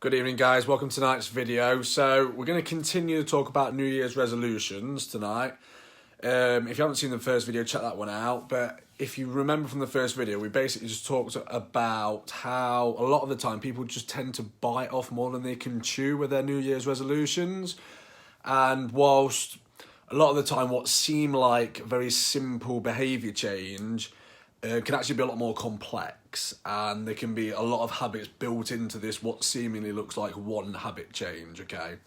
Good evening, guys. Welcome to tonight's video. So we're going to continue to talk about New Year's resolutions tonight. If you haven't seen the first video, check that one out. But if you remember from the first video, we basically just talked about how a lot of the time people just tend to bite off more than they can chew with their New Year's resolutions. And whilst a lot of the time what seem like very simple behaviour change can actually be a lot more complex, and there can be a lot of habits built into this what seemingly looks like one habit change, okay?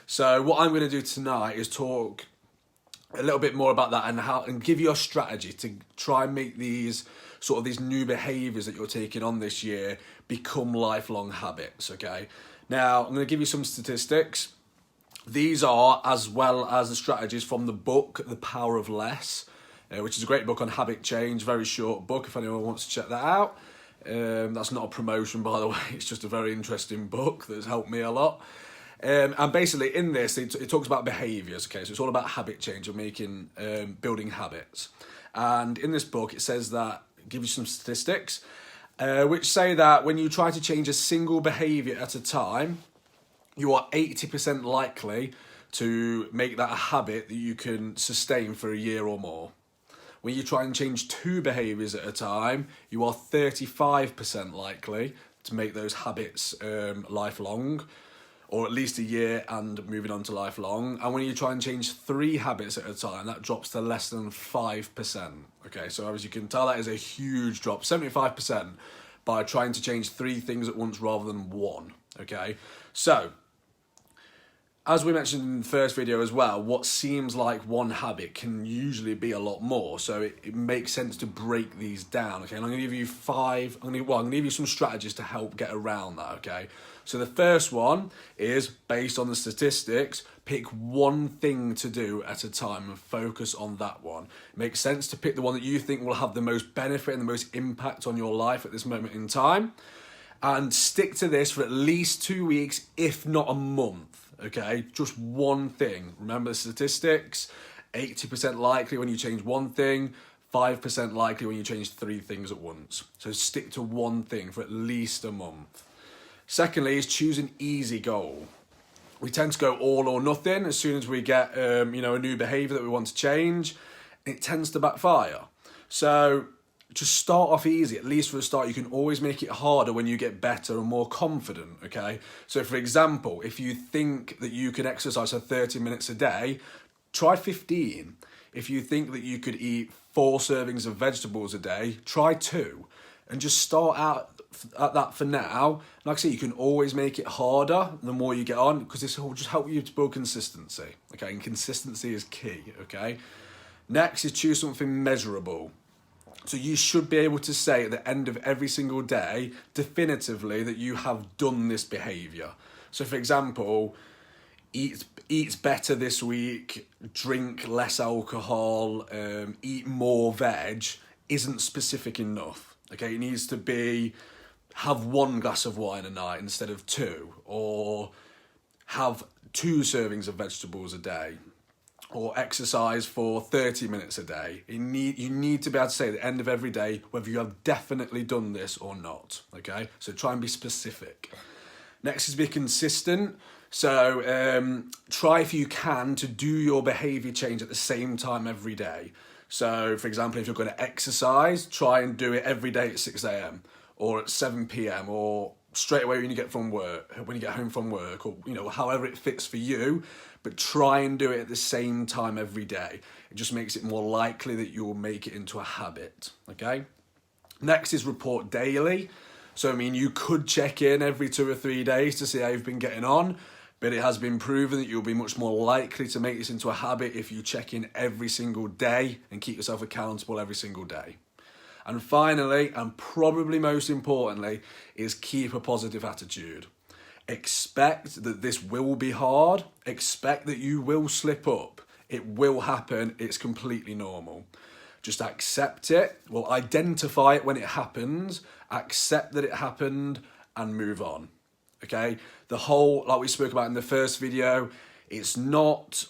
So what I'm going to do tonight is talk a little bit more about that and give you a strategy to try and make these new behaviours that you're taking on this year become lifelong habits, okay? Now, I'm going to give you some statistics. These are, as well as the strategies from the book, The Power of Less, which is a great book on habit change, very short book if anyone wants to check that out. That's not a promotion, by the way, it's just a very interesting book that's helped me a lot. And basically in this, it talks about behaviours, okay, so it's all about habit change and building habits. And in this book, it says that, give you some statistics, which say that when you try to change a single behaviour at a time, you are 80% likely to make that a habit that you can sustain for a year or more. When you try and change two behaviours at a time, you are 35% likely to make those habits lifelong, or at least a year and moving on to lifelong. And when you try and change three habits at a time, that drops to less than 5%. Okay, so as you can tell, that is a huge drop, 75%, by trying to change three things at once rather than one. Okay, so as we mentioned in the first video as well, what seems like one habit can usually be a lot more. So it makes sense to break these down, okay? And I'm going to give you I'm going to give you some strategies to help get around that, okay? So the first one is, based on the statistics, pick one thing to do at a time and focus on that one. It makes sense to pick the one that you think will have the most benefit and the most impact on your life at this moment in time. And stick to this for at least 2 weeks, if not a month. Okay, just one thing. Remember the statistics, 80% likely when you change one thing, 5% likely when you change three things at once. So stick to one thing for at least a month. Secondly is choose an easy goal. We tend to go all or nothing as soon as we get a new behaviour that we want to change. It tends to backfire. So just start off easy, at least for the start. You can always make it harder when you get better and more confident, okay? So for example, if you think that you can exercise for 30 minutes a day, try 15. If you think that you could eat 4 servings of vegetables a day, try 2. And just start out at that for now. Like I say, you can always make it harder the more you get on, because this will just help you to build consistency, okay? And consistency is key, okay? Next is choose something measurable. So you should be able to say at the end of every single day, definitively, that you have done this behaviour. So for example, eat better this week, drink less alcohol, eat more veg, isn't specific enough. Okay, it needs to be have 1 glass of wine a night instead of 2, or have 2 servings of vegetables a day, or exercise for 30 minutes a day. You need to be able to say at the end of every day whether you have definitely done this or not, okay? So try and be specific. Next is be consistent. So try, if you can, to do your behaviour change at the same time every day. So for example, if you're going to exercise, try and do it every day at 6 a.m. or at 7 p.m. or straight away when you get home from work, or however it fits for you, but try and do it at the same time every day. It just makes it more likely that you will make it into a habit, okay? Next is report daily. So you could check in every 2 or 3 days to see how you've been getting on, but it has been proven that you'll be much more likely to make this into a habit if you check in every single day and keep yourself accountable every single day. And finally, and probably most importantly, is keep a positive attitude. Expect that this will be hard. Expect that you will slip up. It will happen. It's completely normal. Just accept it. Well, identify it when it happens. Accept that it happened and move on. Okay? Like we spoke about in the first video, it's not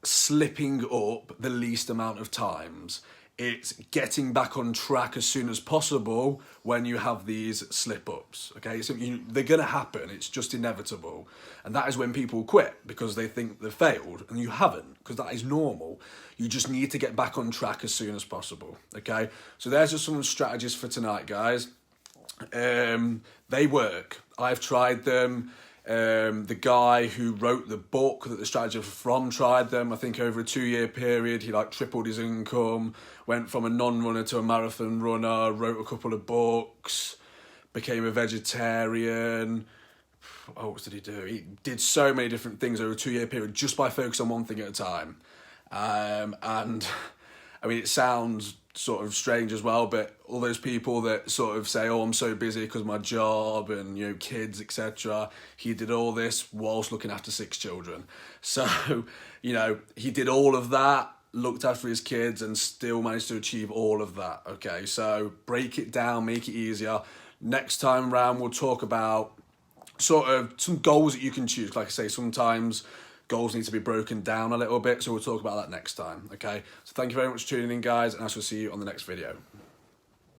slipping up the least amount of times. It's getting back on track as soon as possible when you have these slip-ups, okay? So they're going to happen. It's just inevitable. And that is when people quit because they think they've failed, and you haven't, because that is normal. You just need to get back on track as soon as possible, okay? So there's just some strategies for tonight, guys. They work. I've tried them. The guy who wrote the book that the strategy are from tried them. I think over a 2-year period, he like tripled his income, went from a non-runner to a marathon runner, wrote a couple of books, became a vegetarian. What did he do? He did so many different things over a 2-year period just by focusing on one thing at a time. And I mean, it sounds sort of strange as well, but all those people that sort of say, oh, I'm so busy because of my job and, you know, kids, etc. He did all this whilst looking after 6 children. So, you know, he did all of that, looked after his kids, and still managed to achieve all of that, okay? So break it down, make it easier. Next time round, we'll talk about sort of some goals that you can choose. Like I say, sometimes goals need to be broken down a little bit, so we'll talk about that next time, okay? So thank you very much for tuning in, guys, and I shall see you on the next video.